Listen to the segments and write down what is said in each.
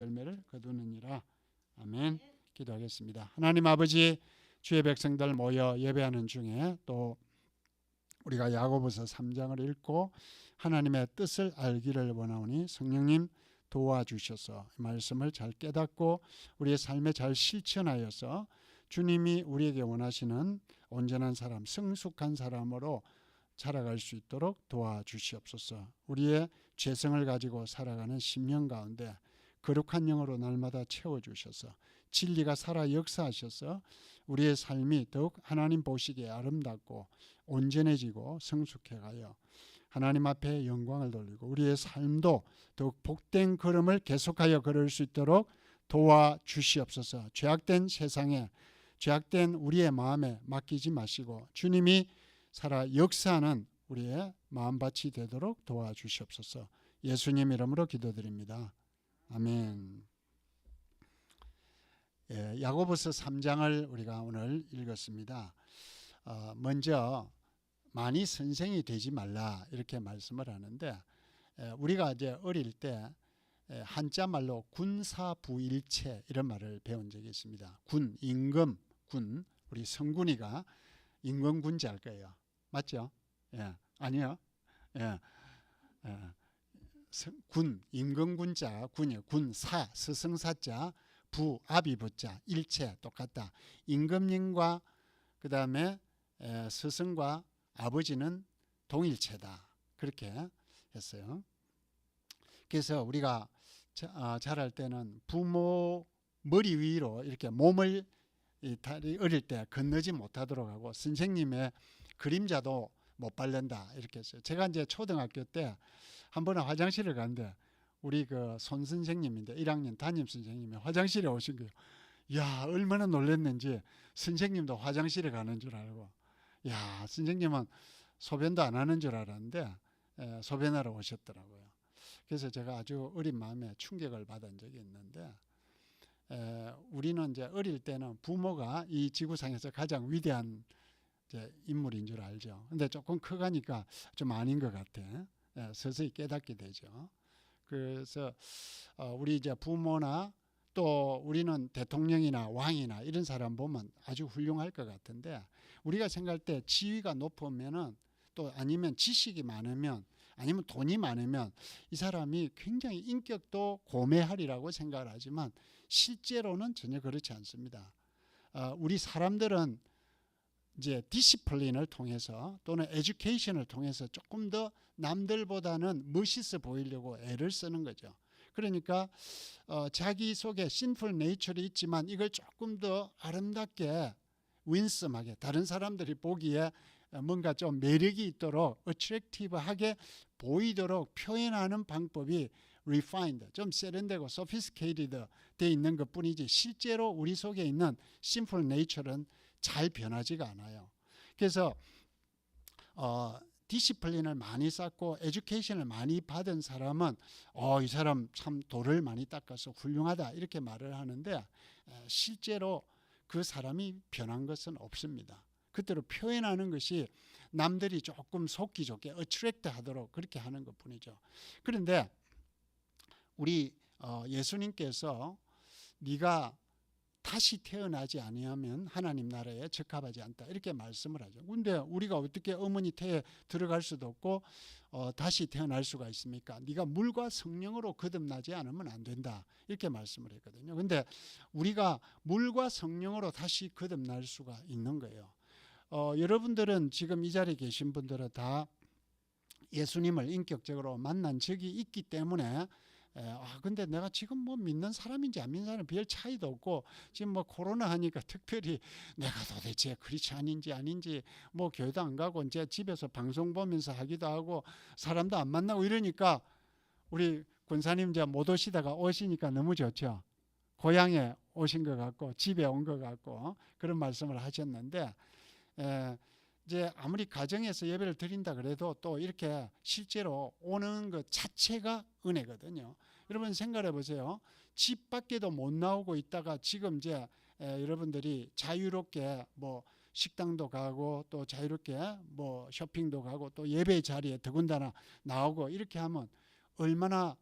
열매를 거두느니라. 아멘. 기도하겠습니다. 하나님 아버지, 주의 백성들 모여 예배하는 중에 또 우리가 야고보서 3장을 읽고 하나님의 뜻을 알기를 원하오니 성령님 도와주셔서 말씀을 잘 깨닫고 우리의 삶에 잘 실천하여서 주님이 우리에게 원하시는 온전한 사람, 성숙한 사람으로 자라갈 수 있도록 도와주시옵소서. 우리의 죄성을 가지고 살아가는 심령 가운데 거룩한 영으로 날마다 채워주셔서 진리가 살아 역사하셔서 우리의 삶이 더욱 하나님 보시기에 아름답고 온전해지고 성숙해가요 하나님 앞에 영광을 돌리고 우리의 삶도 더욱 복된 걸음을 계속하여 걸을 수 있도록 도와주시옵소서. 죄악된 세상에, 죄악된 우리의 마음에 맡기지 마시고 주님이 살아 역사하는 우리의 마음밭이 되도록 도와주시옵소서. 예수님 이름으로 기도드립니다. 아멘. 야고보서 3장을 우리가 오늘 읽었습니다. 먼저 많이 선생이 되지 말라 이렇게 말씀을 하는데, 우리가 이제 어릴 때 한자 말로 군사부일체 이런 말을 배운 적이 있습니다. 군, 임금, 군, 우리 성군이가 임금군자 할 거예요. 맞죠? 예, 아니요. 예, 군, 임금군자, 군이요. 군, 사, 스승사자, 부, 아비부자, 일체 똑같다. 임금님과 그 다음에 스승과 아버지는 동일체다. 그렇게 했어요. 그래서 우리가 자랄 때는 부모 머리 위로 이렇게 몸을 어릴 때 건너지 못하도록 하고 선생님의 그림자도 못 바른다 이렇게 했어요. 제가 이제 초등학교 때 한 번은 화장실을 갔는데 우리 그 손 선생님인데 1학년 담임 선생님이 화장실에 오신 거예요. 야, 얼마나 놀랐는지 선생님도 화장실에 가는 줄 알고, 야, 선생님은 소변도 안 하는 줄 알았는데 소변하러 오셨더라고요. 그래서 제가 아주 어린 마음에 충격을 받은 적이 있는데, 우리는 이제 어릴 때는 부모가 이 지구상에서 가장 위대한 이제 인물인 줄 알죠. 근데 조금 커가니까 좀 아닌 것 같아. 서서히 깨닫게 되죠. 그래서 우리 이제 부모나 또 우리는 대통령이나 왕이나 이런 사람 보면 아주 훌륭할 것 같은데, 우리가 생각할 때 지위가 높으면은 또 아니면 지식이 많으면 아니면 돈이 많으면 이 사람이 굉장히 인격도 고매하리라고 생각을 하지만 실제로는 전혀 그렇지 않습니다. 우리 사람들은 이제 디시플린을 통해서 또는 에듀케이션을 통해서 조금 더 남들보다는 멋있어 보이려고 애를 쓰는 거죠. 그러니까 자기 속에 sinful nature이 있지만 이걸 조금 더 아름답게 윈썸하게 다른 사람들이 보기에 뭔가 좀 매력이 있도록 attractive하게 보이도록 표현하는 방법이 refined, 좀 세련되고 sophisticated 돼 있는 것뿐이지 실제로 우리 속에 있는 sinful nature는 잘 변하지가 않아요. 그래서 디시플린을 많이 쌓고 에듀케이션을 많이 받은 사람은 이 사람 참 돌을 많이 닦아서 훌륭하다 이렇게 말을 하는데, 실제로 그 사람이 변한 것은 없습니다. 그대로 표현하는 것이 남들이 조금 속기 좋게 어트랙트 하도록 그렇게 하는 것뿐이죠. 그런데 우리 예수님께서 네가 다시 태어나지 아니하면 하나님 나라에 적합하지 않다 이렇게 말씀을 하죠. 그런데 우리가 어떻게 어머니 태에 들어갈 수도 없고 다시 태어날 수가 있습니까? 네가 물과 성령으로 거듭나지 않으면 안 된다 이렇게 말씀을 했거든요. 그런데 우리가 물과 성령으로 다시 거듭날 수가 있는 거예요. 여러분들은 지금 이 자리에 계신 분들은 다 예수님을 인격적으로 만난 적이 있기 때문에 근데 내가 지금 뭐 믿는 사람인지 안 믿는 사람 별 차이도 없고 지금 뭐 코로나 하니까 특별히 내가 도대체 크리스찬인지 아닌지 뭐 교회도 안 가고 이제 집에서 방송 보면서 하기도 하고 사람도 안 만나고 이러니까 우리 권사님 이제 못 오시다가 오시니까 너무 좋죠. 고향에 오신 것 같고 집에 온 것 같고 그런 말씀을 하셨는데, 이제 아무리 가정에서 예배를 드린다 그래도 또 이렇게 실제로 오는 것 자체가 은혜거든요. 여러분 생각해 보세요. 집 밖에도 못 나오고 있다가 지금 이제 여러분들이 자유롭게 뭐 식당도 가고 또 자유롭게 뭐 쇼핑도 가고 또 예배 자리에 더군다나 나오고 이렇게 하면 얼마나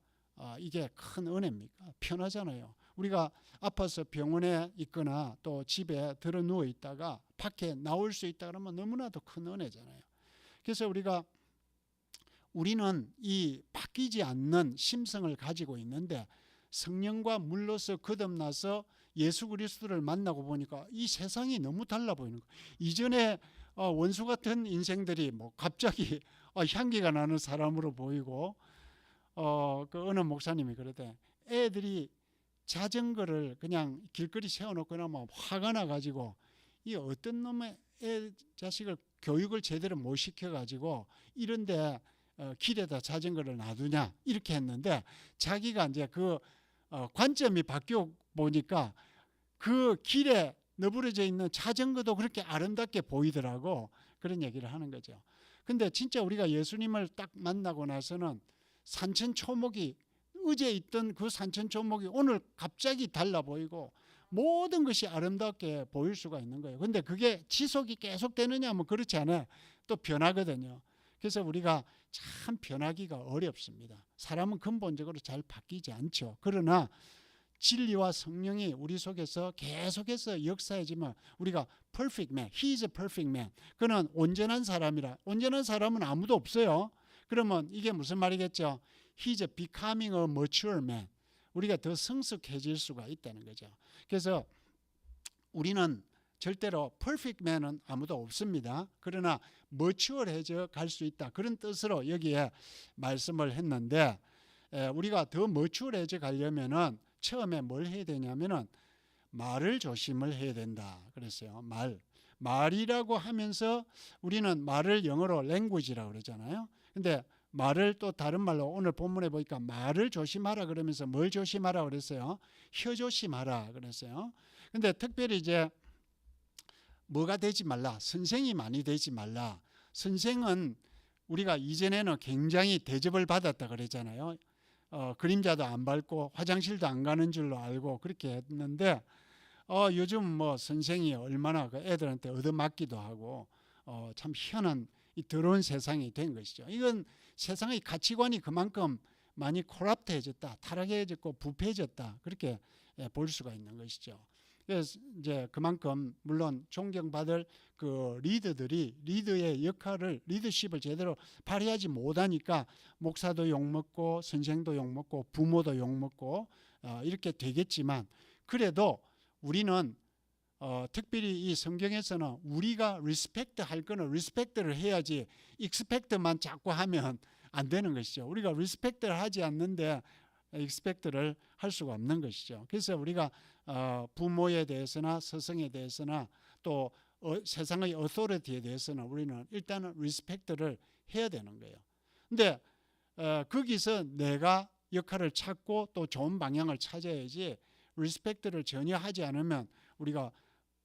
이게 큰 은혜입니까? 편하잖아요. 우리가 아파서 병원에 있거나 또 집에 들어 누워 있다가 밖에 나올 수 있다 그러면 너무나도 큰 은혜잖아요. 그래서 우리는 이 바뀌지 않는 심성을 가지고 있는데 성령과 물로서 거듭나서 예수 그리스도를 만나고 보니까 이 세상이 너무 달라 보이는 거예요. 이전에 원수 같은 인생들이 뭐 갑자기 향기가 나는 사람으로 보이고 그 어느 목사님이 그러대. 애들이 자전거를 그냥 길거리 세워놓고 나면 화가 나가지고 이 어떤 놈의 애 자식을 교육을 제대로 못 시켜가지고 이런데 길에다 자전거를 놔두냐 이렇게 했는데 자기가 이제 그 관점이 바뀌어 보니까 그 길에 너부러져 있는 자전거도 그렇게 아름답게 보이더라고. 그런 얘기를 하는 거죠. 근데 진짜 우리가 예수님을 딱 만나고 나서는 산천초목이 어제 있던 그 산천초목이 오늘 갑자기 달라 보이고 모든 것이 아름답게 보일 수가 있는 거예요. 근데 그게 지속이 계속 되느냐 하면 그렇지 않아요. 또 변하거든요. 그래서 우리가 참 변하기가 어렵습니다. 사람은 근본적으로 잘 바뀌지 않죠. 그러나 진리와 성령이 우리 속에서 계속해서 역사해지면 우리가 perfect man, he is a perfect man. 그는 온전한 사람이라. 온전한 사람은 아무도 없어요. 그러면 이게 무슨 말이겠죠? He is becoming a mature man. 우리가 더 성숙해질 수가 있다는 거죠. 그래서 우리는 절대로 perfect man은 아무도 없습니다. 그러나 mature해져 갈 수 있다. 그런 뜻으로 여기에 말씀을 했는데 우리가 더 mature해져 가려면은 처음에 뭘 해야 되냐면은 말을 조심을 해야 된다. 그랬어요. 말이라고 하면서 우리는 말을 영어로 language라고 그러잖아요. 근데 말을 또 다른 말로 오늘 본문에 보니까 말을 조심하라 그러면서 뭘 조심하라 그랬어요? 혀 조심하라 그랬어요. 근데 특별히 이제 뭐가 되지 말라? 선생이 많이 되지 말라. 선생은 우리가 이전에는 굉장히 대접을 받았다 그랬잖아요. 그림자도 안 밟고 화장실도 안 가는 줄로 알고 그렇게 했는데 요즘 뭐 선생이 얼마나 그 애들한테 얻어맞기도 하고 참 희한한 이 더러운 세상이 된 것이죠. 이건 세상의 가치관이 그만큼 많이 콜랍트해졌다, 타락해졌고 부패해졌다 그렇게 볼 수가 있는 것이죠. 그래서 이제 그만큼 물론 존경받을 그 리더들이 리더의 역할을 리더십을 제대로 발휘하지 못하니까 목사도 욕먹고 선생도 욕먹고 부모도 욕먹고 이렇게 되겠지만 그래도 우리는 특별히 이 성경에서는 우리가 리스펙트 할 거는 리스펙트를 해야지 익스펙트만 자꾸 하면 안 되는 것이죠. 우리가 리스펙트를 하지 않는데 익스펙트를 할 수가 없는 것이죠. 그래서 우리가 부모에 대해서나 스승에 대해서나 또 세상의 어토리티에 대해서는 우리는 일단은 리스펙트를 해야 되는 거예요. 근데 거기서 내가 역할을 찾고 또 좋은 방향을 찾아야지 리스펙트를 전혀 하지 않으면 우리가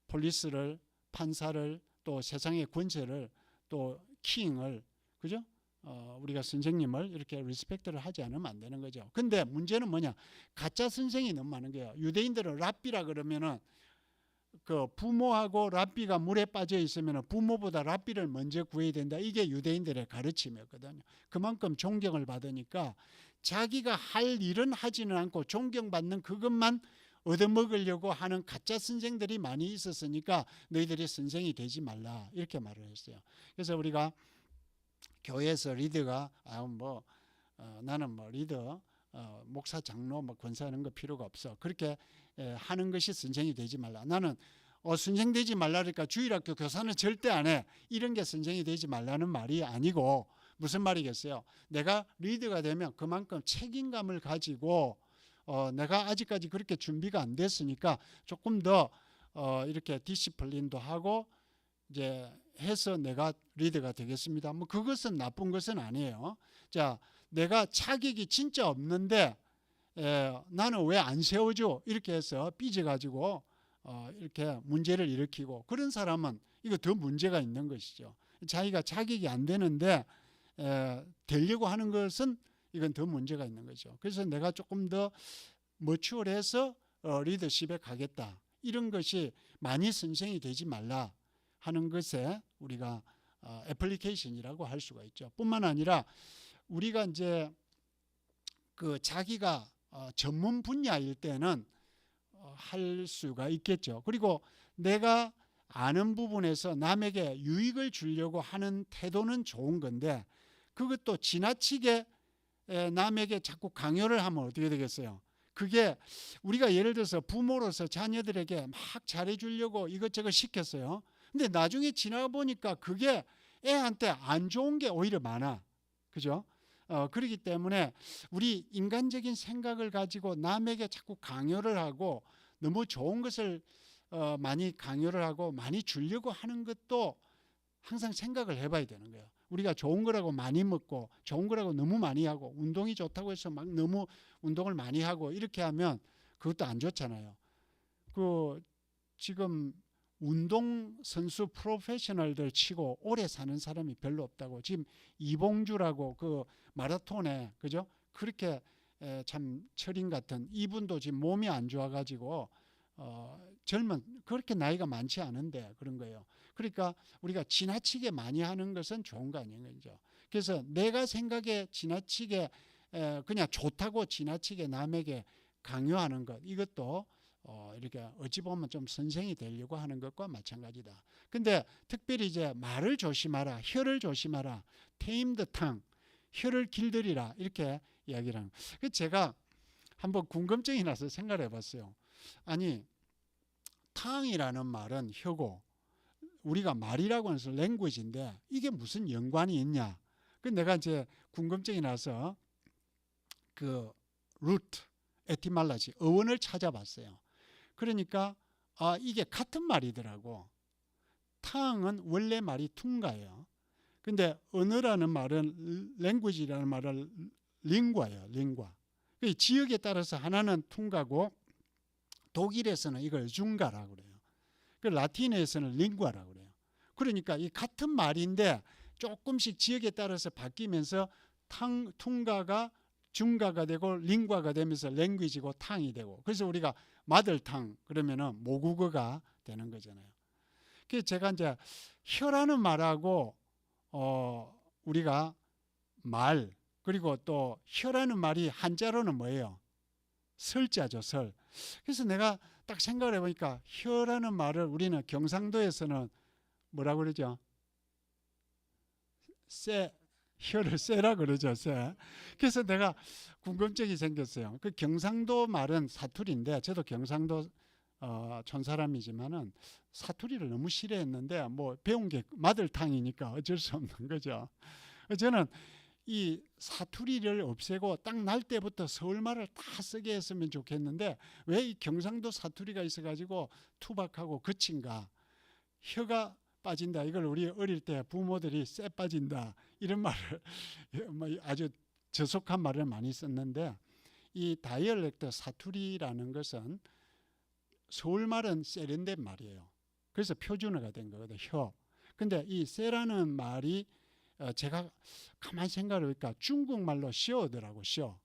폴리스를 판사를 또 세상의 권세를 또 킹을 그죠? 우리가 선생님을 이렇게 리스펙트를 하지 않으면 안 되는 거죠. 근데 문제는 뭐냐? 가짜 선생이 너무 많은 거예요. 유대인들은 랍비라 그러면은 그 부모하고 랍비가 물에 빠져 있으면 부모보다 랍비를 먼저 구해야 된다. 이게 유대인들의 가르침이었거든요. 그만큼 존경을 받으니까 자기가 할 일은 하지는 않고 존경받는 그것만 얻어먹으려고 하는 가짜 선생들이 많이 있었으니까 너희들이 선생이 되지 말라 이렇게 말을 했어요. 그래서 우리가 교회에서 리더가 나는 뭐 리더 목사 장로 뭐 권사하는 거 필요가 없어 그렇게 하는 것이 선생이 되지 말라. 나는 선생 되지 말라 그러니까 주일학교 교사는 절대 안 해. 이런 게 선생이 되지 말라는 말이 아니고 무슨 말이겠어요? 내가 리더가 되면 그만큼 책임감을 가지고 내가 아직까지 그렇게 준비가 안 됐으니까 조금 더 이렇게 디시플린도 하고 이제 해서 내가 리더가 되겠습니다. 뭐 그것은 나쁜 것은 아니에요. 자, 내가 자격이 진짜 없는데 나는 왜 안 세워줘? 이렇게 해서 삐져가지고 이렇게 문제를 일으키고 그런 사람은 이거 더 문제가 있는 것이죠. 자기가 자격이 안 되는데 되려고 하는 것은 이건 더 문제가 있는 거죠. 그래서 내가 조금 더 머추얼해서 리더십에 가겠다. 이런 것이 많이 선생이 되지 말라 하는 것에 우리가 애플리케이션이라고 할 수가 있죠. 뿐만 아니라 우리가 이제 그 자기가 전문 분야일 때는 할 수가 있겠죠. 그리고 내가 아는 부분에서 남에게 유익을 주려고 하는 태도는 좋은 건데 그것도 지나치게 남에게 자꾸 강요를 하면 어떻게 되겠어요? 그게 우리가 예를 들어서 부모로서 자녀들에게 막 잘해주려고 이것저것 시켰어요. 근데 나중에 지나가 보니까 그게 애한테 안 좋은 게 오히려 많아. 그죠? 그렇기 때문에 우리 인간적인 생각을 가지고 남에게 자꾸 강요를 하고 너무 좋은 것을 많이 강요를 하고 많이 주려고 하는 것도 항상 생각을 해봐야 되는 거예요. 우리가 좋은 거라고 많이 먹고 좋은 거라고 너무 많이 하고 운동이 좋다고 해서 막 너무 운동을 많이 하고 이렇게 하면 그것도 안 좋잖아요. 그 지금 운동선수 프로페셔널들 치고 오래 사는 사람이 별로 없다고 지금 이봉주라고 그 마라톤에 그죠? 그렇게 참 철인 같은 이분도 지금 몸이 안 좋아가지고 젊은 그렇게 나이가 많지 않은데 그런 거예요. 그러니까 우리가 지나치게 많이 하는 것은 좋은 거 아닌 거죠. 그래서 내가 생각에 지나치게 그냥 좋다고 지나치게 남에게 강요하는 것 이것도 이렇게 어찌 보면 좀 선생이 되려고 하는 것과 마찬가지다. 근데 특별히 이제 말을 조심하라, 혀를 조심하라, tame the tongue, 혀를 길들이라 이렇게 이야기를 하는 거예요. 제가 한번 궁금증이 나서 생각을 해봤어요. 아니 tongue이라는 말은 혀고 우리가 말이라고 하는 것은 language인데 이게 무슨 연관이 있냐? 그 내가 이제 궁금증이 나서 그 root, etymology, 어원을 찾아봤어요. 그러니까 이게 같은 말이더라고. tongue은 원래 말이 퉁가예요. 근데 언어라는 말은 language라는 말은 lingua예요. lingua. 지역에 따라서 하나는 퉁가고 독일에서는 이걸 중가라고 그래요. 그 라틴에서는 링구아라고 그래요. 그러니까 이 같은 말인데 조금씩 지역에 따라서 바뀌면서 퉁가가 중가가 되고 링구아가 되면서 랭귀지고 탕이 되고 그래서 우리가 마들탕 그러면은 모국어가 되는 거잖아요. 그래서 제가 이제 혀라는 말하고 우리가 말 그리고 또 혀라는 말이 한자로는 뭐예요? 설자죠, 설. 그래서 내가 딱 생각을 해보니까 혀라는 말을 우리는 경상도에서는 뭐라고 그러죠? 혀를 쎄라 그러죠, 쎄. 그래서 내가 궁금증이 생겼어요. 그 경상도 말은 사투리인데 저도 경상도 촌사람이지만은 사투리를 너무 싫어했는데 뭐 배운 게 마들탕이니까 어쩔 수 없는 거죠. 저는 이 사투리를 없애고 딱 날 때부터 서울말을 다 쓰게 했으면 좋겠는데 왜 이 경상도 사투리가 있어가지고 투박하고 거친가? 혀가 빠진다. 이걸 우리 어릴 때 부모들이 쎄 빠진다. 이런 말을 아주 저속한 말을 많이 썼는데 이 다이얼렉트 사투리라는 것은 서울말은 세련된 말이에요. 그래서 표준어가 된 거거든요. 혀. 근데 이 쎄라는 말이 제가 가만히 생각을 해보니까 중국말로 쇼더라고. 쇼.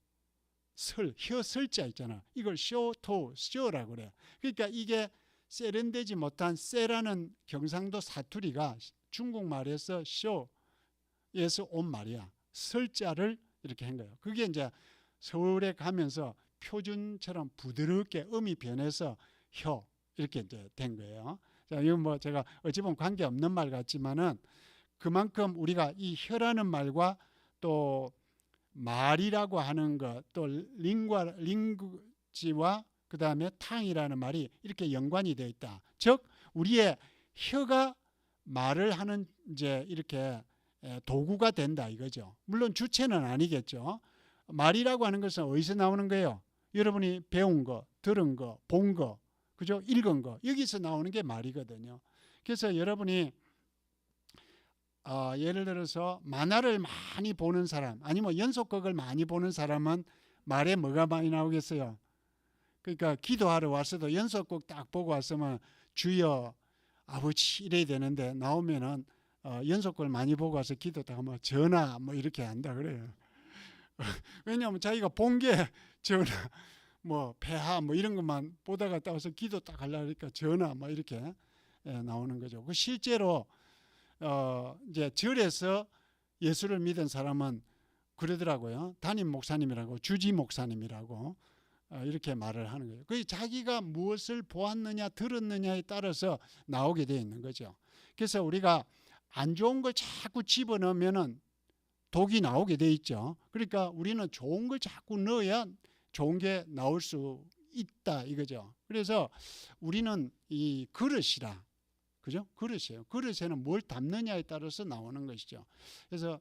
혀 설자 있잖아. 이걸 쇼토 쇼라고 그래. 그러니까 이게 세련되지 못한 쎄라는 경상도 사투리가 중국말에서 쇼에서 온 말이야. 설자를 이렇게 한 거예요. 그게 이제 서울에 가면서 표준처럼 부드럽게 음이 변해서 혀 이렇게 이제 된 거예요. 자, 이건 뭐 제가 어찌 보면 관계 없는 말 같지만은 그만큼 우리가 이 혀라는 말과 또 말이라고 하는 것, 또 링구지와 그 다음에 탕이라는 말이 이렇게 연관이 되어 있다. 즉 우리의 혀가 말을 하는 이제 이렇게 도구가 된다 이거죠. 물론 주체는 아니겠죠. 말이라고 하는 것은 어디서 나오는 거예요? 여러분이 배운 거, 들은 거, 본 거, 그죠? 읽은 거 여기서 나오는 게 말이거든요. 그래서 여러분이 예를 들어서 만화를 많이 보는 사람 아니면 연속극을 많이 보는 사람은 말에 뭐가 많이 나오겠어요? 그러니까 기도하러 왔어도 연속극 딱 보고 왔으면 주여 아버지 이래야 되는데 나오면은 연속극을 많이 보고 와서 기도 딱 하면 전하 뭐 이렇게 한다 그래요. 왜냐하면 자기가 본 게 전하 뭐 폐하 뭐 이런 것만 보다가 딱 와서 기도 딱 하려니까 전하 뭐 이렇게 나오는 거죠. 그 실제로 이제 절에서 예수를 믿은 사람은 그러더라고요. 담임 목사님이라고, 주지 목사님이라고 이렇게 말을 하는 거예요. 그 자기가 무엇을 보았느냐 들었느냐에 따라서 나오게 되어 있는 거죠. 그래서 우리가 안 좋은 걸 자꾸 집어넣으면은 독이 나오게 돼 있죠. 그러니까 우리는 좋은 걸 자꾸 넣어야 좋은 게 나올 수 있다 이거죠. 그래서 우리는 이 그릇이라, 그죠? 그릇이에요. 그릇에는 뭘 담느냐에 따라서 나오는 것이죠. 그래서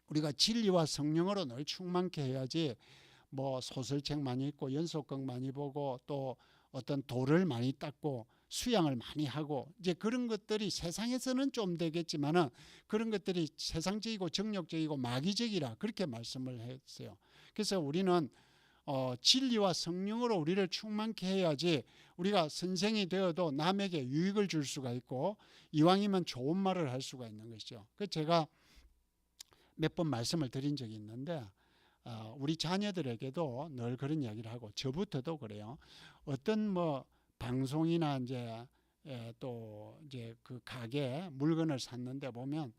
우리가 진리와 성령으로 늘 충만케 해야지 뭐 소설책 많이 읽고 연속극 많이 보고 또 어떤 돌을 많이 닦고 수양을 많이 하고 이제 그런 것들이 세상에서는 좀 되겠지만은 그런 것들이 세상적이고 정욕적이고 마귀적이라 그렇게 말씀을 했어요. 그래서 우리는 진리와 성령으로 우리를 충만케 해야지 우리가 선생이 되어도 남에게 유익을 줄 수가 있고 이왕이면 좋은 말을 할 수가 있는 것이죠. 그 제가 몇 번 말씀을 드린 적이 있는데 우리 자녀들에게도 늘 그런 이야기를 하고 저부터도 그래요. 어떤 뭐 방송이나 이제 또 이제 그 가게 물건을 샀는데 보면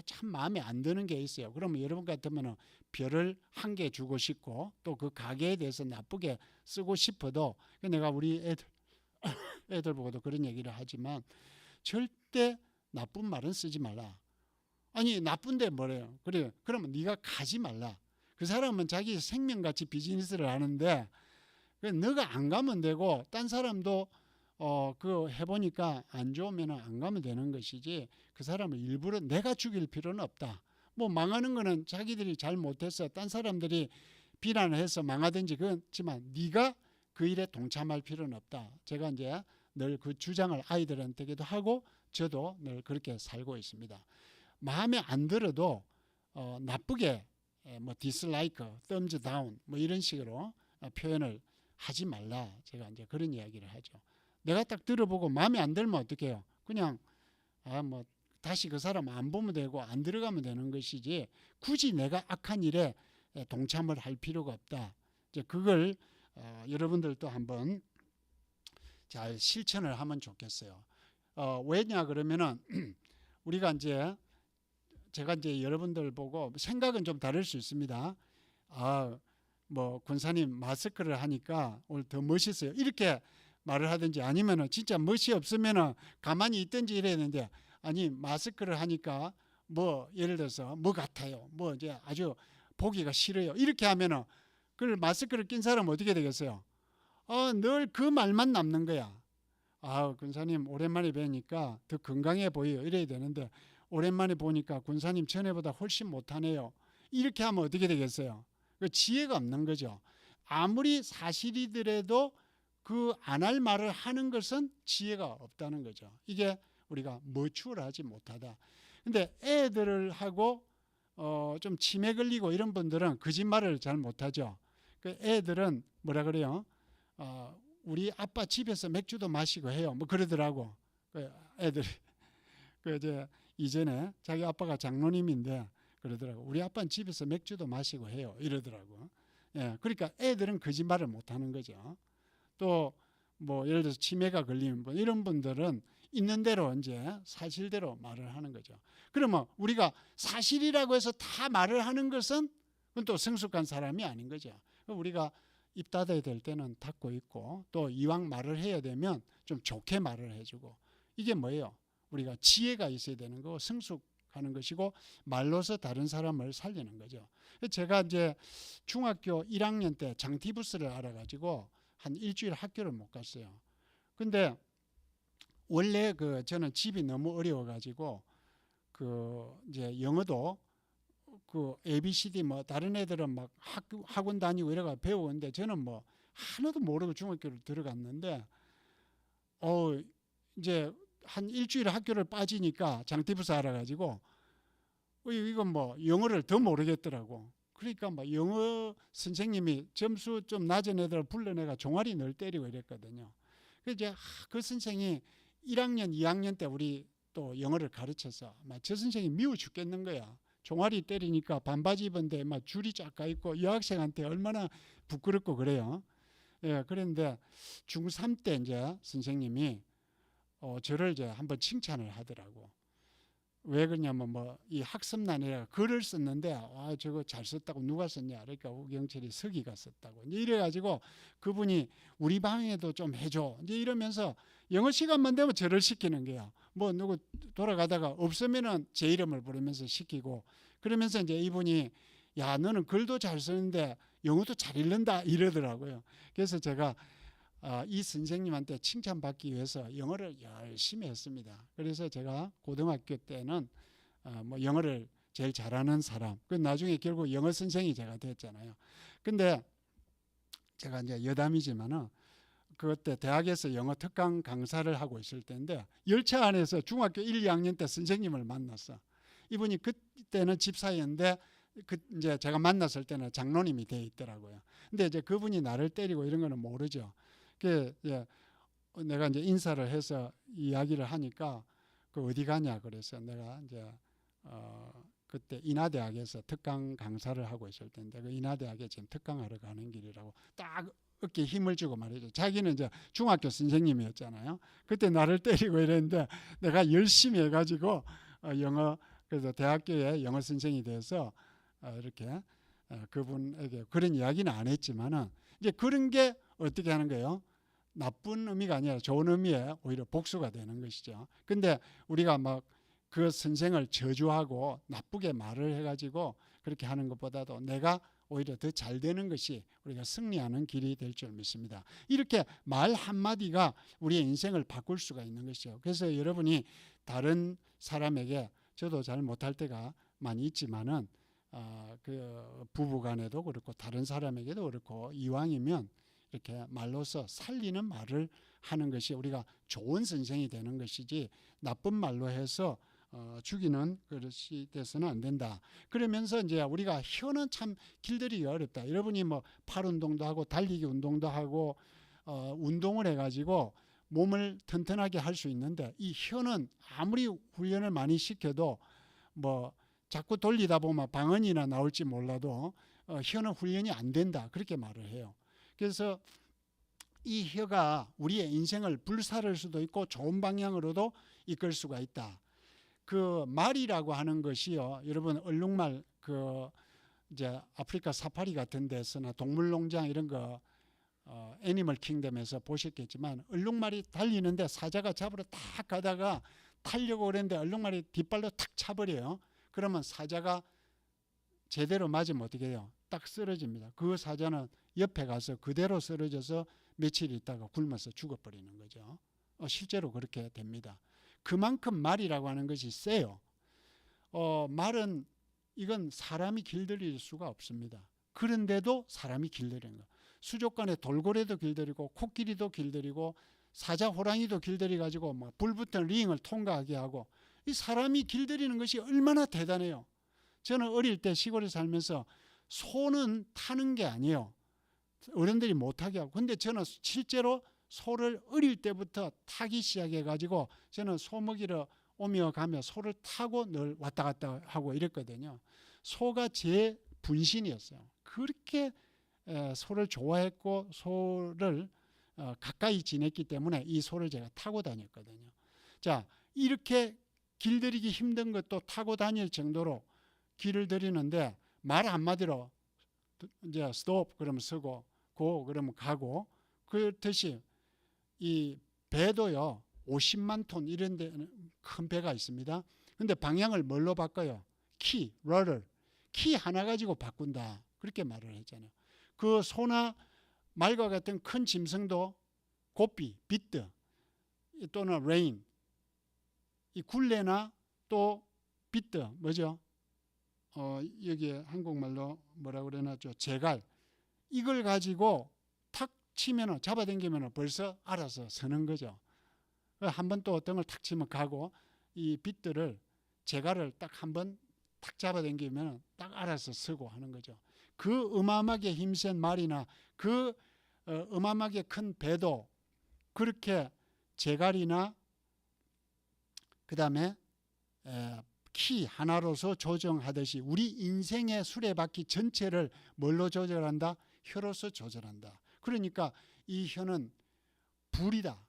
참 마음에 안 드는 게 있어요. 그러면 여러분 같으면 별을 한 개 주고 싶고 또 그 가게에 대해서 나쁘게 쓰고 싶어도 내가 우리 애들 보고도 그런 얘기를 하지만 절대 나쁜 말은 쓰지 말라. 아니 나쁜데 뭐래요? 그래 그러면 네가 가지 말라. 그 사람은 자기 생명같이 비즈니스를 하는데 너가 안 가면 되고 딴 사람도 그거 해보니까 안 좋으면 안 가면 되는 것이지 그 사람을 일부러 내가 죽일 필요는 없다. 뭐 망하는 거는 자기들이 잘 못해서 딴 사람들이 비난을 해서 망하든지 그렇지만 네가 그 일에 동참할 필요는 없다. 제가 이제 늘 그 주장을 아이들한테도 하고 저도 늘 그렇게 살고 있습니다. 마음에 안 들어도 나쁘게 뭐 디슬라이크, 덤즈 다운 뭐 이런 식으로 표현을 하지 말라. 제가 이제 그런 이야기를 하죠. 내가 딱 들어보고 마음에 안 들면 어떻게 해요? 그냥 뭐 다시 그 사람 안 보면 되고 안 들어가면 되는 것이지 굳이 내가 악한 일에 동참을 할 필요가 없다. 이제 그걸 여러분들도 한번 잘 실천을 하면 좋겠어요. 왜냐 그러면은 우리가 이제 제가 이제 여러분들 보고 생각은 좀 다를 수 있습니다. 뭐 군사님 마스크를 하니까 오늘 더 멋있어요. 이렇게 말을 하든지 아니면은 진짜 멋이 없으면은 가만히 있든지 이래야 되는데 아니 마스크를 하니까 뭐 예를 들어서 뭐 같아요. 뭐 이제 아주 보기가 싫어요. 이렇게 하면은 그 마스크를 낀 사람은 어떻게 되겠어요? 늘 그 말만 남는 거야. 군사님 오랜만에 뵈니까 더 건강해 보여요. 이래야 되는데 오랜만에 보니까 군사님 전에보다 훨씬 못하네요. 이렇게 하면 어떻게 되겠어요? 그 지혜가 없는 거죠. 아무리 사실이더라도 그 안 할 말을 하는 것은 지혜가 없다는 거죠. 이게 우리가 머추얼하지 못하다. 근데 애들을 하고 좀 치매 걸리고 이런 분들은 거짓말을 잘 못하죠. 그 애들은 뭐라 그래요? 우리 아빠 집에서 맥주도 마시고 해요. 뭐 그러더라고. 그 애들이 그 이제 이전에 자기 아빠가 장로님인데 그러더라고. 우리 아빠는 집에서 맥주도 마시고 해요. 이러더라고. 예, 그러니까 애들은 거짓말을 못하는 거죠. 또 뭐 예를 들어서 치매가 걸리는 분 이런 분들은 있는 대로 이제 사실대로 말을 하는 거죠. 그러면 우리가 사실이라고 해서 다 말을 하는 것은 그건 또 성숙한 사람이 아닌 거죠. 우리가 입 닫아야 될 때는 닫고 있고 또 이왕 말을 해야 되면 좀 좋게 말을 해주고 이게 뭐예요? 우리가 지혜가 있어야 되는 거고 성숙하는 것이고 말로서 다른 사람을 살리는 거죠. 제가 이제 중학교 1학년 때 장티부스를 알아가지고 한 일주일 학교를 못 갔어요. 근데 원래 저는 집이 너무 어려워가지고 이제 영어도 ABCD 뭐 다른 애들은 막 학원 다니고 이래가 배우는데 저는 뭐 하나도 모르고 중학교를 들어갔는데 이제 한 일주일 학교를 빠지니까 장티부스 알아가지고 이건 뭐 영어를 더 모르겠더라고. 그러니까 막 영어 선생님이 점수 좀 낮은 애들 불러내가 종아리 늘 때리고 이랬거든요. 그래서 이제 그 선생이 1학년, 2학년 때 우리 또 영어를 가르쳐서 막 저 선생이 미워 죽겠는 거야. 종아리 때리니까 반바지 입은데 막 줄이 쫙 가 있고 여학생한테 얼마나 부끄럽고 그래요. 예, 그런데 중3 때 이제 선생님이 저를 이제 한번 칭찬을 하더라고. 왜 그러냐면 뭐 이 학습란에 글을 썼는데 저거 잘 썼다고 누가 썼냐 그러니까 우경철이 서기가 썼다고 이제 이래가지고 그분이 우리 방에도 좀 해줘 이제 이러면서 영어 시간만 되면 저를 시키는 거야. 뭐 누구 돌아가다가 없으면은 제 이름을 부르면서 시키고 그러면서 이제 이분이 야 너는 글도 잘 쓰는데 영어도 잘 읽는다 이러더라고요. 그래서 제가 이 선생님한테 칭찬받기 위해서 영어를 열심히 했습니다. 그래서 제가 고등학교 때는 뭐 영어를 제일 잘하는 사람. 그 나중에 결국 영어 선생이 제가 됐잖아요. 근데 제가 이제 여담이지만은 그때 대학에서 영어 특강 강사를 하고 있을 때인데 열차 안에서 중학교 1, 2학년 때 선생님을 만났어. 이분이 그때는 집사였는데 이제 제가 만났을 때는 장로님이 돼 있더라고요. 근데 이제 그분이 나를 때리고 이런 거는 모르죠. 그 내가 이제 인사를 해서 이야기를 하니까 그 어디 가냐 그래서 내가 이제 그때 인하대학에서 특강 강사를 하고 있을 텐데 그 인하대학에 지금 특강하러 가는 길이라고 딱 어깨에 힘을 주고 말이죠. 자기는 이제 중학교 선생님이었잖아요. 그때 나를 때리고 이랬는데 내가 열심히 해가지고 영어 그래서 대학교에 영어 선생이 돼서 이렇게 그분에게 그런 이야기는 안 했지만은 이제 그런 게 어떻게 하는 거예요? 나쁜 의미가 아니라 좋은 의미에 오히려 복수가 되는 것이죠. 근데 우리가 막 그 선생을 저주하고 나쁘게 말을 해가지고 그렇게 하는 것보다도 내가 오히려 더 잘 되는 것이 우리가 승리하는 길이 될 줄 믿습니다. 이렇게 말 한마디가 우리의 인생을 바꿀 수가 있는 것이죠. 그래서 여러분이 다른 사람에게 저도 잘 못할 때가 많이 있지만은 그 부부간에도 그렇고 다른 사람에게도 그렇고 이왕이면 이렇게 말로서 살리는 말을 하는 것이 우리가 좋은 선생이 되는 것이지 나쁜 말로 해서 죽이는 그릇이 돼서는 안 된다. 그러면서 이제 우리가 혀는 참 길들이기가 어렵다. 여러분이 뭐 팔 운동도 하고 달리기 운동도 하고 운동을 해가지고 몸을 튼튼하게 할 수 있는데 이 혀는 아무리 훈련을 많이 시켜도 뭐 자꾸 돌리다 보면 방언이나 나올지 몰라도 혀는 훈련이 안 된다. 그렇게 말을 해요. 그래서 이 혀가 우리의 인생을 불살을 수도 있고 좋은 방향으로도 이끌 수가 있다. 그 말이라고 하는 것이요. 여러분 얼룩말 그 이제 아프리카 사파리 같은 데서나 동물농장 이런 거 애니멀 킹덤에서 보셨겠지만 얼룩말이 달리는데 사자가 잡으러 딱 가다가 타려고 그랬는데 얼룩말이 뒷발로 탁 차버려요. 그러면 사자가 제대로 맞으면 어떻게 돼요? 딱 쓰러집니다. 그 사자는 옆에 가서 그대로 쓰러져서 며칠 있다가 굶어서 죽어버리는 거죠. 실제로 그렇게 됩니다. 그만큼 말이라고 하는 것이 세요. 말은 이건 사람이 길들일 수가 없습니다. 그런데도 사람이 길들이는 거. 수족관에 돌고래도 길들이고 코끼리도 길들이고 사자 호랑이도 길들이 가지고 뭐 불붙은 링을 통과하게 하고 이 사람이 길들이는 것이 얼마나 대단해요. 저는 어릴 때 시골에 살면서 소는 타는 게 아니에요. 어른들이 못하게 하고. 근데 저는 실제로 소를 어릴 때부터 타기 시작해 가지고 저는 소 먹이러 오며 가며 소를 타고 늘 왔다 갔다 하고 이랬거든요. 소가 제 분신이었어요. 그렇게 소를 좋아했고 소를 가까이 지냈기 때문에 이 소를 제가 타고 다녔거든요. 자, 이렇게 길들이기 힘든 것도 타고 다닐 정도로 길을 들이는데 말 한마디로 이제 스톱 그러면 서고 고 그러면 가고 그렇듯이 이 배도요 50만 톤 이런 데는 큰 배가 있습니다. 근데 방향을 뭘로 바꿔요? 키, 러를 키 하나 가지고 바꾼다. 그렇게 말을 했잖아요. 그 소나 말과 같은 큰 짐승도 고삐, 비트 또는 레인 이 굴레나 또 비트 뭐죠? 여기 한국말로 뭐라 그러나죠? 제갈 이걸 가지고 탁 치면은 잡아당기면은 벌써 알아서 서는 거죠. 한번 또 어떤 걸 탁 치면 가고 이 빗들을 제갈을 딱 한번 탁 잡아당기면 딱 알아서 서고 하는 거죠. 그 어마어마하게 힘센 말이나 그 어마어마하게 큰 배도 그렇게 제갈이나 그 다음에 키 하나로서 조정하듯이 우리 인생의 수레바퀴 전체를 뭘로 조절한다? 혀로서 조절한다. 그러니까 이 혀는 불이다.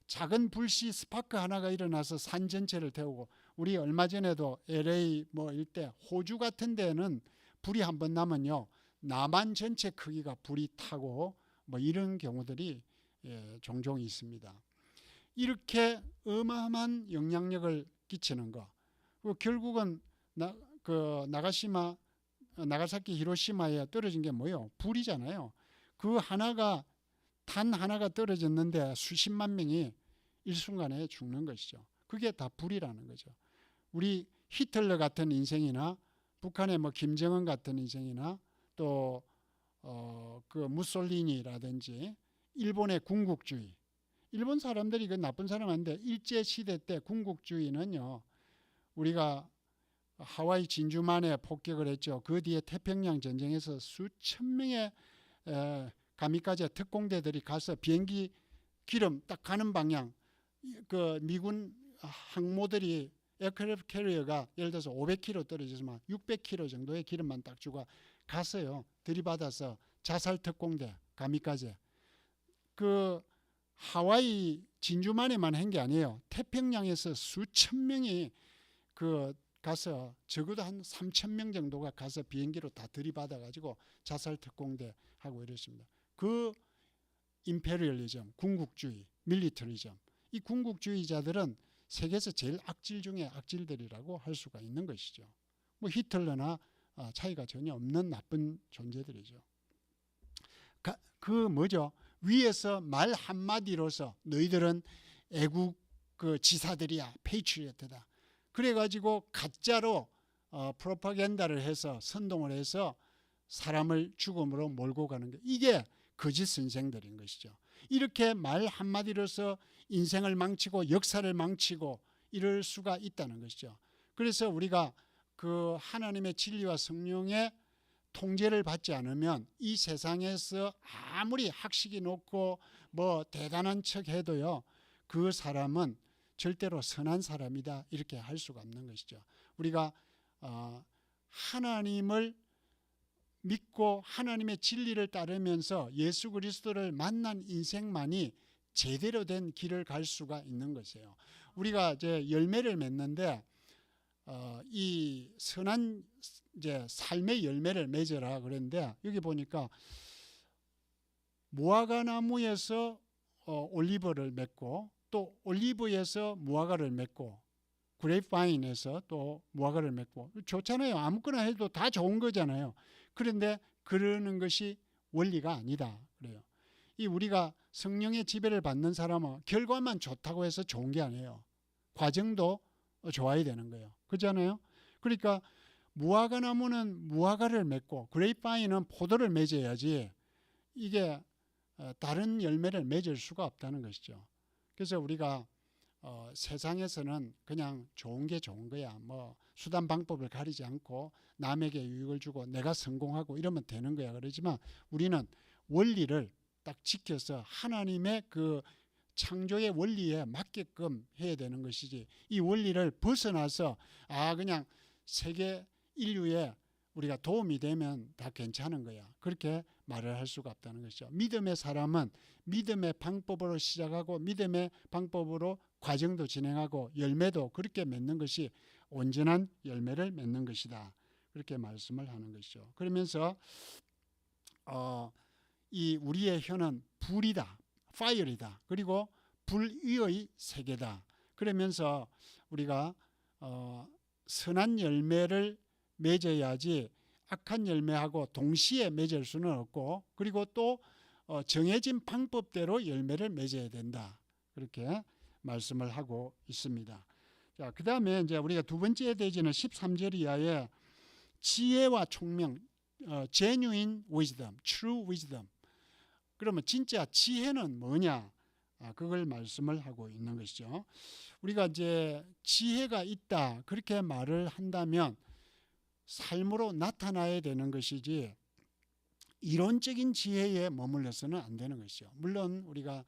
작은 불씨 스파크 하나가 일어나서 산 전체를 태우고, 우리 얼마 전에도 LA 뭐 일대 호주 같은 데는 불이 한번 나면요 남한 전체 크기가 불이 타고 뭐 이런 경우들이 종종 있습니다. 이렇게 어마어마한 영향력을 끼치는 거. 결국은 나가사키 히로시마에 떨어진 게 뭐예요? 불이잖아요. 그 하나가 단 하나가 떨어졌는데 수십만 명이 일순간에 죽는 것이죠. 그게 다 불이라는 거죠. 우리 히틀러 같은 인생이나 북한의 뭐 김정은 같은 인생이나 또 그 무솔리니라든지 일본의 군국주의. 일본 사람들이 그 나쁜 사람 아닌데 일제 시대 때 군국주의는요. 우리가 하와이 진주만에 폭격을 했죠. 그 뒤에 태평양 전쟁에서 수천 명의 가미카제 특공대들이 가서 비행기 기름 딱 가는 방향, 그 미군 항모들이 에어크래프트 캐리어가 예를 들어서 500km 떨어지지만 600km 정도의 기름만 딱 주고 갔어요. 들이받아서 자살 특공대 가미카제. 그 하와이 진주만에만 한 게 아니에요. 태평양에서 수천 명이 가서 적어도 한 3천 명 정도가 가서 비행기로 다 들이받아가지고 자살 특공대 하고 이랬습니다. 그 임페리얼리즘, 군국주의, 밀리터리즘, 이 군국주의자들은 세계에서 제일 악질 중에 악질들이라고 할 수가 있는 것이죠. 뭐 히틀러나 차이가 전혀 없는 나쁜 존재들이죠. 뭐죠? 위에서 말 한마디로서 너희들은 애국 지사들이야, 페이트리어트다. 그래가지고 가짜로 프로파간다를 해서 선동을 해서 사람을 죽음으로 몰고 가는 게 이게 거짓 선생들인 것이죠. 이렇게 말 한마디로서 인생을 망치고 역사를 망치고 이럴 수가 있다는 것이죠. 그래서 우리가 그 하나님의 진리와 성령의 통제를 받지 않으면 이 세상에서 아무리 학식이 높고 뭐 대단한 척 해도요 그 사람은 절대로 선한 사람이다 이렇게 할 수가 없는 것이죠. 우리가 하나님을 믿고 하나님의 진리를 따르면서 예수 그리스도를 만난 인생만이 제대로 된 길을 갈 수가 있는 것이에요. 우리가 이제 열매를 맺는데 이 선한 이제 삶의 열매를 맺어라 그랬는데 여기 보니까 무화과 나무에서 올리브를 맺고 또 올리브에서 무화과를 맺고 그레이프바인에서 또 무화과를 맺고 좋잖아요. 아무거나 해도 다 좋은 거잖아요. 그런데 그러는 것이 원리가 아니다 그래요. 이 우리가 성령의 지배를 받는 사람은 결과만 좋다고 해서 좋은 게 아니에요. 과정도 좋아야 되는 거예요. 그렇잖아요. 그러니까 무화과 나무는 무화과를 맺고 그레이프바인은 포도를 맺어야지 이게 다른 열매를 맺을 수가 없다는 것이죠. 그래서 우리가 세상에서는 그냥 좋은 게 좋은 거야. 뭐 수단 방법을 가리지 않고 남에게 유익을 주고 내가 성공하고 이러면 되는 거야. 그러지만 우리는 원리를 딱 지켜서 하나님의 그 창조의 원리에 맞게끔 해야 되는 것이지 이 원리를 벗어나서 그냥 세계 인류에 우리가 도움이 되면 다 괜찮은 거야. 그렇게 말을 할 수가 없다는 것이죠. 믿음의 사람은 믿음의 방법으로 시작하고 믿음의 방법으로 과정도 진행하고 열매도 그렇게 맺는 것이 온전한 열매를 맺는 것이다. 그렇게 말씀을 하는 것이죠. 그러면서 이 우리의 혀는 불이다. 파이어이다. 그리고 불의의 세계다. 그러면서 우리가 선한 열매를 맺어야지 악한 열매하고 동시에 맺을 수는 없고 그리고 또 정해진 방법대로 열매를 맺어야 된다. 그렇게 말씀을 하고 있습니다. 자, 그 다음에 이제 우리가 두 번째 대지는 13절 이하에 지혜와 총명, genuine wisdom, true wisdom. 그러면 진짜 지혜는 뭐냐? 그걸 말씀을 하고 있는 것이죠. 우리가 이제 지혜가 있다 그렇게 말을 한다면 삶으로 나타나야 되는 것이지 이론적인 지혜에 머물러서는 안 되는 것이죠. 물론 우리가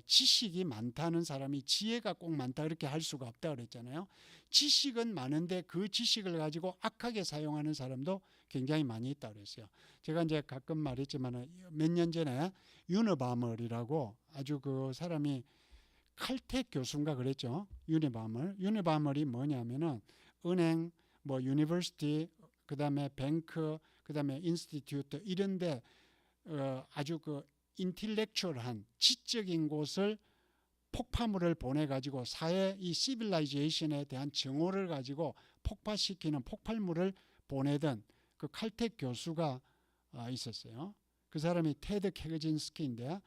지식이 많다는 사람이 지혜가 꼭 많다 그렇게 할 수가 없다 그랬잖아요. 지식은 많은데 그 지식을 가지고 악하게 사용하는 사람도 굉장히 많이 있다 그랬어요. 제가 이제 가끔 말했지만 몇 년 전에 유너바멀이라고 아주 그 사람이 칼텍 교수인가 그랬죠. 유니바멀이 뭐냐면은 은행, 뭐 유니버시티, 그다음에 뱅크, 그다음에 인스티튜트 이런데 아주 그 인텔렉츄얼한 지적인 곳을 폭파물을 보내 가지고 사회 이 시빌라이제이션에 대한 정오를 가지고 폭파시키는 폭발물을 보내던 그 칼텍 교수가 있었어요. 그 사람이 테드 캐거진스키인데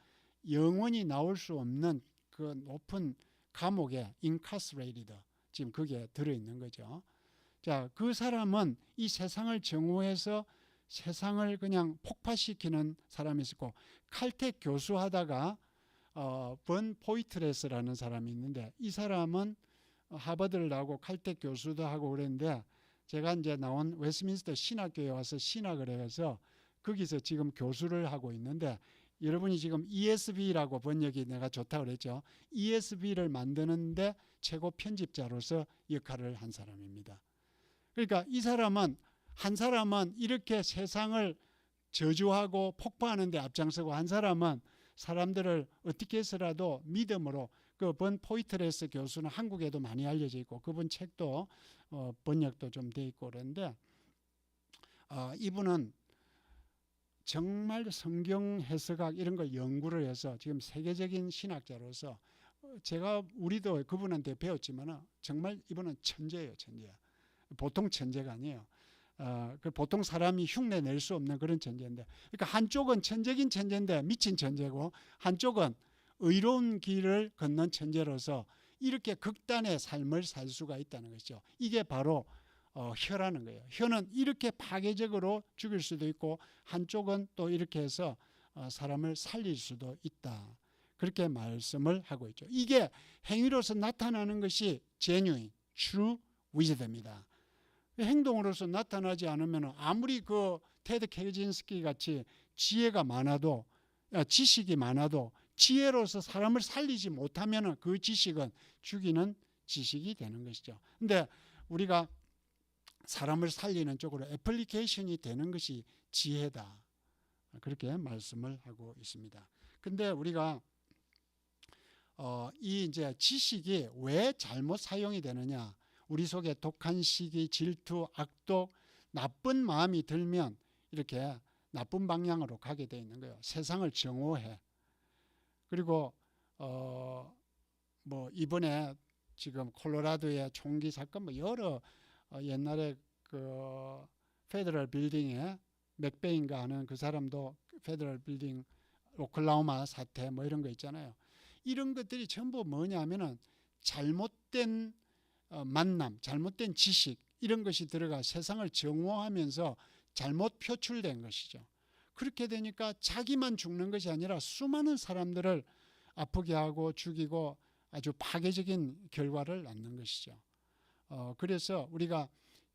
영원히 나올 수 없는 그 높은 감옥에 incarcerated 지금 그게 들어있는 거죠. 자, 그 사람은 이 세상을 정오해서 세상을 그냥 폭파시키는 사람이 있었고 칼텍 교수하다가 번 포이트레스라는 사람이 있는데 이 사람은 하버드를 나오고 칼텍 교수도 하고 그랬는데 제가 이제 나온 웨스트민스터 신학교에 와서 신학을 해서 거기서 지금 교수를 하고 있는데 여러분이 지금 ESV라고 번역이 내가 좋다고 그랬죠. ESV를 만드는데 최고 편집자로서 역할을 한 사람입니다. 그러니까 이 사람은 한 사람은 이렇게 세상을 저주하고 폭파하는 데 앞장서고 한 사람은 사람들을 어떻게 해서라도 믿음으로 그 번 포이트레스 교수는 한국에도 많이 알려져 있고 그분 책도 번역도 좀 돼 있고 그런데 이분은 정말 성경 해석학 이런 걸 연구를 해서 지금 세계적인 신학자로서 우리도 그분한테 배웠지만 정말 이분은 천재예요. 천재. 보통 천재가 아니에요. 그 보통 사람이 흉내 낼 수 없는 그런 천재인데 그러니까 한쪽은 천재긴 천재인데 미친 천재고 한쪽은 의로운 길을 걷는 천재로서 이렇게 극단의 삶을 살 수가 있다는 것이죠. 이게 바로 혀라는 거예요. 혀는 이렇게 파괴적으로 죽일 수도 있고 한쪽은 또 이렇게 해서 사람을 살릴 수도 있다. 그렇게 말씀을 하고 있죠. 이게 행위로서 나타나는 것이 genuine, true wisdom입니다. 행동으로서 나타나지 않으면 아무리 그 테드 캐거진스키 같이 지혜가 많아도 지식이 많아도 지혜로서 사람을 살리지 못하면 그 지식은 죽이는 지식이 되는 것이죠. 근데 우리가 사람을 살리는 쪽으로 애플리케이션이 되는 것이 지혜다. 그렇게 말씀을 하고 있습니다. 근데 우리가 이 이제 지식이 왜 잘못 사용이 되느냐? 우리 속에 독한 시기, 질투, 악독, 나쁜 마음이 들면 이렇게 나쁜 방향으로 가게 돼 있는 거예요. 세상을 정오해. 그리고 뭐 이번에 지금 콜로라도의 총기 사건 뭐 여러 옛날에 그 페더럴 빌딩에 맥베인가 하는 그 사람도 페더럴 빌딩 오클라호마 사태 뭐 이런 거 있잖아요. 이런 것들이 전부 뭐냐면은 잘못된 만남, 잘못된 지식 이런 것이 들어가 세상을 정오하면서 잘못 표출된 것이죠. 그렇게 되니까 자기만 죽는 것이 아니라 수많은 사람들을 아프게 하고 죽이고 아주 파괴적인 결과를 낳는 것이죠. 그래서 우리가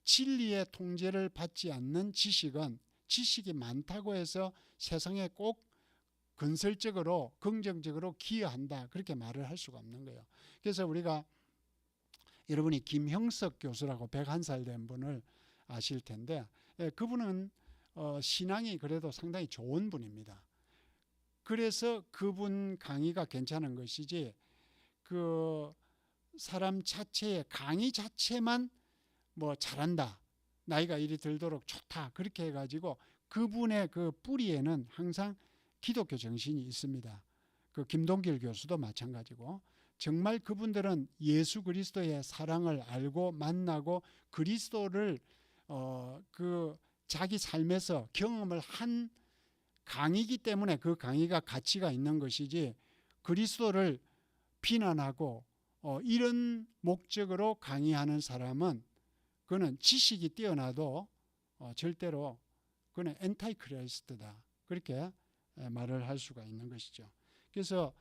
진리의 통제를 받지 않는 지식이 많다고 해서 세상에 꼭 건설적으로 긍정적으로 기여한다 그렇게 말을 할 수가 없는 거예요. 그래서 우리가 여러분이 김형석 교수라고 101살 된 분을 아실 텐데 그분은 신앙이 그래도 상당히 좋은 분입니다. 그래서 그분 강의가 괜찮은 것이지 그 사람 자체의 강의 자체만 뭐 잘한다 나이가 이리 들도록 좋다 그렇게 해가지고 그분의 그 뿌리에는 항상 기독교 정신이 있습니다. 그 김동길 교수도 마찬가지고 정말 그분들은 예수 그리스도의 사랑을 알고 만나고 그리스도를 그 자기 삶에서 경험을 한 강의이기 때문에 그 강의가 가치가 있는 것이지 그리스도를 비난하고 이런 목적으로 강의하는 사람은 그는 지식이 뛰어나도 절대로 그는 엔타이 크리스트다 그렇게 말을 할 수가 있는 것이죠. 그래서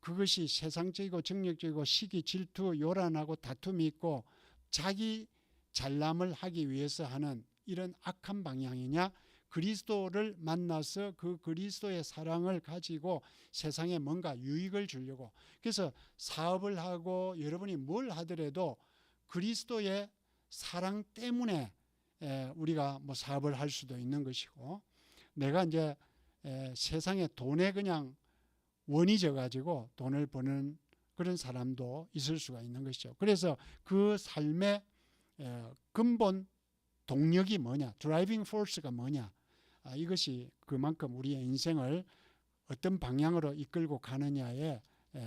그것이 세상적이고 정력적이고 시기, 질투, 요란하고 다툼이 있고 자기 잘남을 하기 위해서 하는 이런 악한 방향이냐 그리스도를 만나서 그 그리스도의 사랑을 가지고 세상에 뭔가 유익을 주려고 그래서 사업을 하고 여러분이 뭘 하더라도 그리스도의 사랑 때문에 우리가 뭐 사업을 할 수도 있는 것이고 내가 이제 세상에 돈에 그냥 원이 져 가지고 돈을 버는 그런 사람도 있을 수가 있는 것이죠. 그래서 그 삶의 근본 동력이 뭐냐, 드라이빙 포스가 뭐냐, 이것이 그만큼 우리의 인생을 어떤 방향으로 이끌고 가느냐에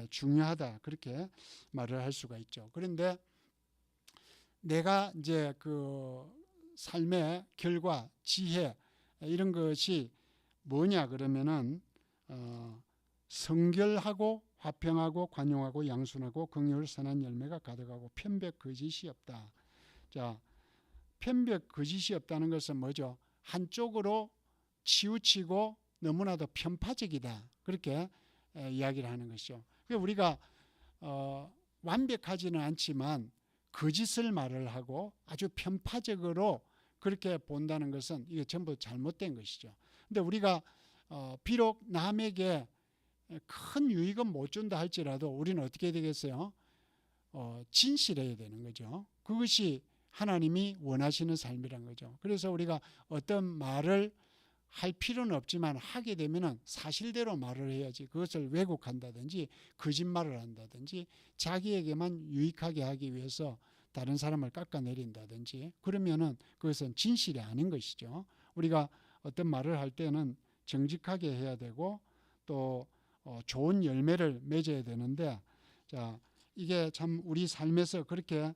중요하다, 그렇게 말을 할 수가 있죠. 그런데 내가 이제 그 삶의 결과, 지혜, 이런 것이 뭐냐 그러면은 성결하고 화평하고 관용하고 양순하고 긍휼 선한 열매가 가득하고 편백 거짓이 없다. 자, 편백 거짓이 없다는 것은 뭐죠? 한쪽으로 치우치고 너무나도 편파적이다, 그렇게 이야기를 하는 것이죠. 우리가 완벽하지는 않지만 거짓을 말을 하고 아주 편파적으로 그렇게 본다는 것은 이게 전부 잘못된 것이죠. 근데 우리가 비록 남에게 큰 유익은 못 준다 할지라도 우리는 어떻게 되겠어요? 진실해야 되는 거죠. 그것이 하나님이 원하시는 삶이란 거죠. 그래서 우리가 어떤 말을 할 필요는 없지만 하게 되면은 사실대로 말을 해야지, 그것을 왜곡한다든지 거짓말을 한다든지 자기에게만 유익하게 하기 위해서 다른 사람을 깎아내린다든지 그러면은 그것은 진실이 아닌 것이죠. 우리가 어떤 말을 할 때는 정직하게 해야 되고 또 좋은 열매를 맺어야 되는데, 자, 이게 참 우리 삶에서 그렇게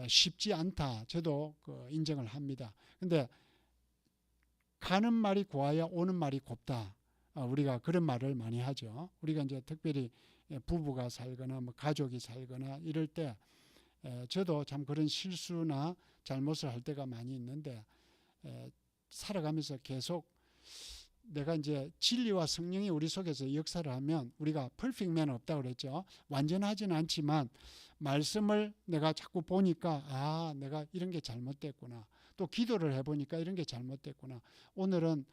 쉽지 않다, 저도 인정을 합니다. 근데 가는 말이 고와야 오는 말이 곱다, 우리가 그런 말을 많이 하죠. 우리가 이제 특별히 부부가 살거나 뭐 가족이 살거나 이럴 때 저도 참 그런 실수나 잘못을 할 때가 많이 있는데, 살아가면서 계속 내가 이제 진리와 성령이 우리 속에서 역사를 하면 우리가 퍼펙트맨은 없다고 그랬죠. 완전하지는 않지만 말씀을 내가 자꾸 보니까 내가 이런 게 잘못됐구나, 또 기도를 해보니까 이런 게 잘못됐구나, 오늘은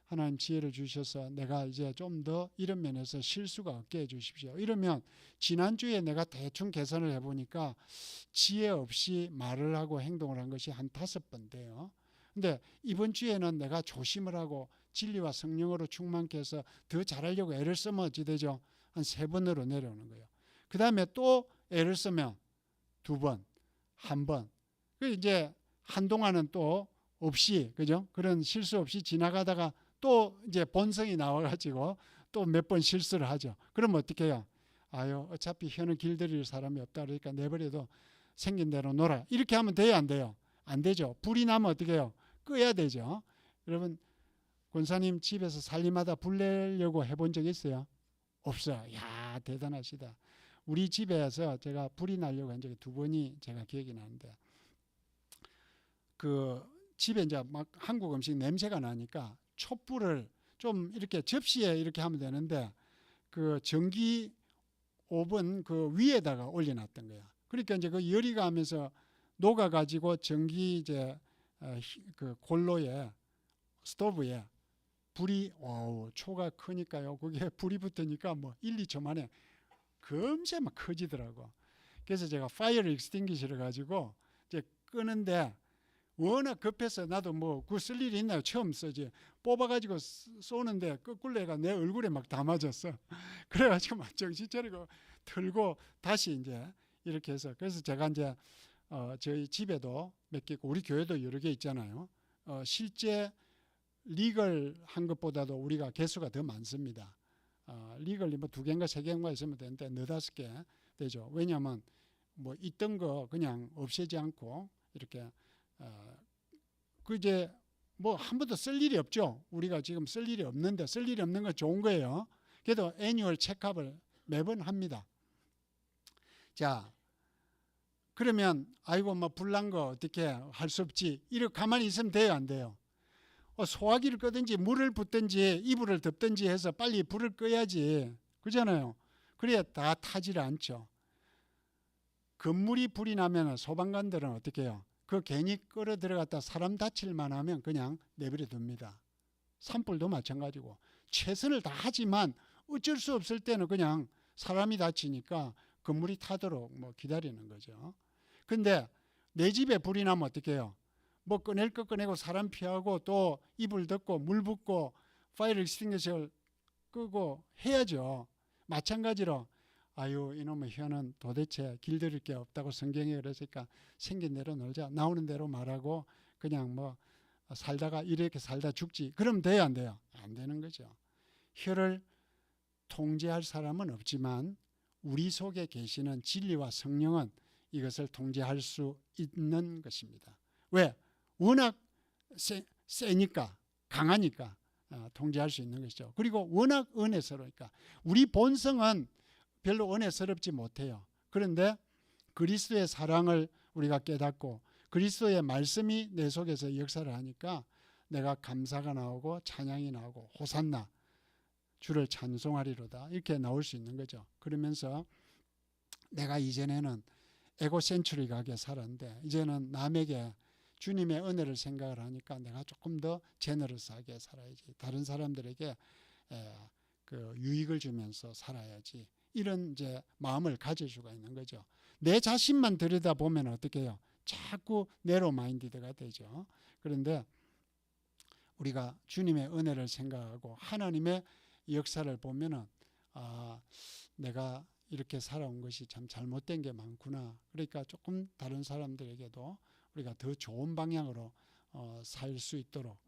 하나님 지혜를 주셔서 내가 이제 좀 더 이런 면에서 실수가 없게 해주십시오, 이러면 지난주에 내가 대충 계산을 해보니까 지혜 없이 말을 하고 행동을 한 것이 한 5번 돼요. 근데 이번 주에는 내가 조심을 하고 진리와 성령으로 충만케 해서 더 잘하려고 애를 쓰면 어찌 되죠? 한 3번으로 내려오는 거예요. 그 다음에 또 애를 쓰면 2번, 1번. 그 이제 한동안은 또 없이, 그죠? 그런 실수 없이 지나가다가 또 이제 본성이 나와가지고 또 몇 번 실수를 하죠. 그럼 어떻게 해요? 어차피 혀는 길들일 사람이 없다 그러니까 내버려도 생긴 대로 놀아, 이렇게 하면 돼요, 안 돼요? 안 되죠. 불이 나면 어떻게 해요? 끄야 되죠. 여러분, 권사님 집에서 살림하다 불 내려고 해본 적 있어요? 없어요. 야, 대단하시다. 우리 집에서 제가 불이 나려고 한 적이 2번이 제가 기억이 나는데, 그 집에 이제 막 한국 음식 냄새가 나니까 촛불을 좀 이렇게 접시에 이렇게 하면 되는데 그 전기 오븐 그 위에다가 올려놨던 거야. 그러니까 이제 그 열이 가면서 녹아가지고 전기 이제 그 골로에, 스토브에 불이 초가 크니까요. 그게 불이 붙으니까 뭐 1, 2초 만에 금세 막 커지더라고. 그래서 제가 파이어 익스팅기셔를 가지고 이제 끄는데 워낙 급해서 나도 뭐 그거 쓸 일이 있나요? 처음 쓰지. 뽑아가지고 쏘는데 거꾸로 애가 내 얼굴에 막 다 맞았어. 그래가지고 막 정신 차리고 틀고 다시 이제 이렇게 해서, 그래서 제가 이제 저희 집에도 몇 개 있고 우리 교회도 여러 개 있잖아요. 실제 리걸 한 것보다도 우리가 개수가 더 많습니다. 리걸이 뭐 2개인가 3개인가 있으면 되는데 4-5개 되죠. 왜냐하면 뭐 있던 거 그냥 없애지 않고 이렇게 그 이제 뭐 한 번도 쓸 일이 없죠. 우리가 지금 쓸 일이 없는데, 쓸 일이 없는 건 좋은 거예요. 그래도 애니얼 체크업을 매번 합니다. 자, 그러면 뭐 불난 거 어떻게 할 수 없지, 이렇게 가만히 있으면 돼요, 안 돼요? 소화기를 끄든지 물을 붓든지 이불을 덮든지 해서 빨리 불을 꺼야지, 그잖아요. 그래야 다 타질 않죠. 건물이 불이 나면 소방관들은 어떻게 해요? 그 괜히 끌어 들어갔다 사람 다칠만 하면 그냥 내버려 둡니다. 산불도 마찬가지고 최선을 다하지만 어쩔 수 없을 때는 그냥 사람이 다치니까 건물이 타도록 뭐 기다리는 거죠. 근데 내 집에 불이 나면 어떻게 해요? 뭐 꺼낼 거 꺼내고 사람 피하고 또 이불 덮고 물 붓고 파이어 익스팅기셔를 끄고 해야죠. 마찬가지로 아유 이놈의 혀는 도대체 길들일 게 없다고 성경에 그랬으니까 생긴 대로 놀자. 나오는 대로 말하고 그냥 뭐 살다가 이렇게 살다 죽지. 그럼 돼요 안 돼요? 안 되는 거죠. 혀를 통제할 사람은 없지만 우리 속에 계시는 진리와 성령은 이것을 통제할 수 있는 것입니다. 왜? 워낙 세니까 강하니까 통제할 수 있는 것이죠. 그리고 워낙 은혜스러우니까 우리 본성은 별로 은혜스럽지 못해요. 그런데 그리스도의 사랑을 우리가 깨닫고 그리스도의 말씀이 내 속에서 역사를 하니까 내가 감사가 나오고 찬양이 나오고 호산나 주를 찬송하리로다 이렇게 나올 수 있는 거죠. 그러면서 내가 이전에는 에고센트릭하게 살았는데 이제는 남에게 주님의 은혜를 생각을 하니까 내가 조금 더 제너러스하게 살아야지. 다른 사람들에게 그 유익을 주면서 살아야지. 이런 이제 마음을 가질 수가 있는 거죠. 내 자신만 들여다보면 어떻게 해요? 자꾸 내로 마인디드가 되죠. 그런데 우리가 주님의 은혜를 생각하고 하나님의 역사를 보면은 내가 이렇게 살아온 것이 참 잘못된 게 많구나. 그러니까 조금 다른 사람들에게도 우리가 더 좋은 방향으로 살 수 있도록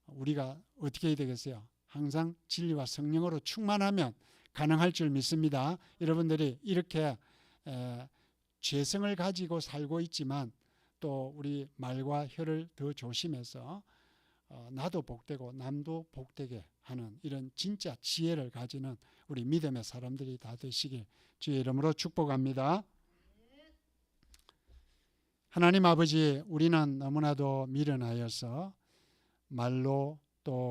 우리가 어떻게 해야 되겠어요? 항상 진리와 성령으로 충만하면 가능할 줄 믿습니다. 여러분들이 이렇게 죄성을 가지고 살고 있지만 또 우리 말과 혀를 더 조심해서 나도 복되고 남도 복되게 하는 이런 진짜 지혜를 가지는 우리 믿음의 사람들이 다 되시길 주의 이름으로 축복합니다. 하나님 아버지, 우리는 너무나도 미련하여서 말로 또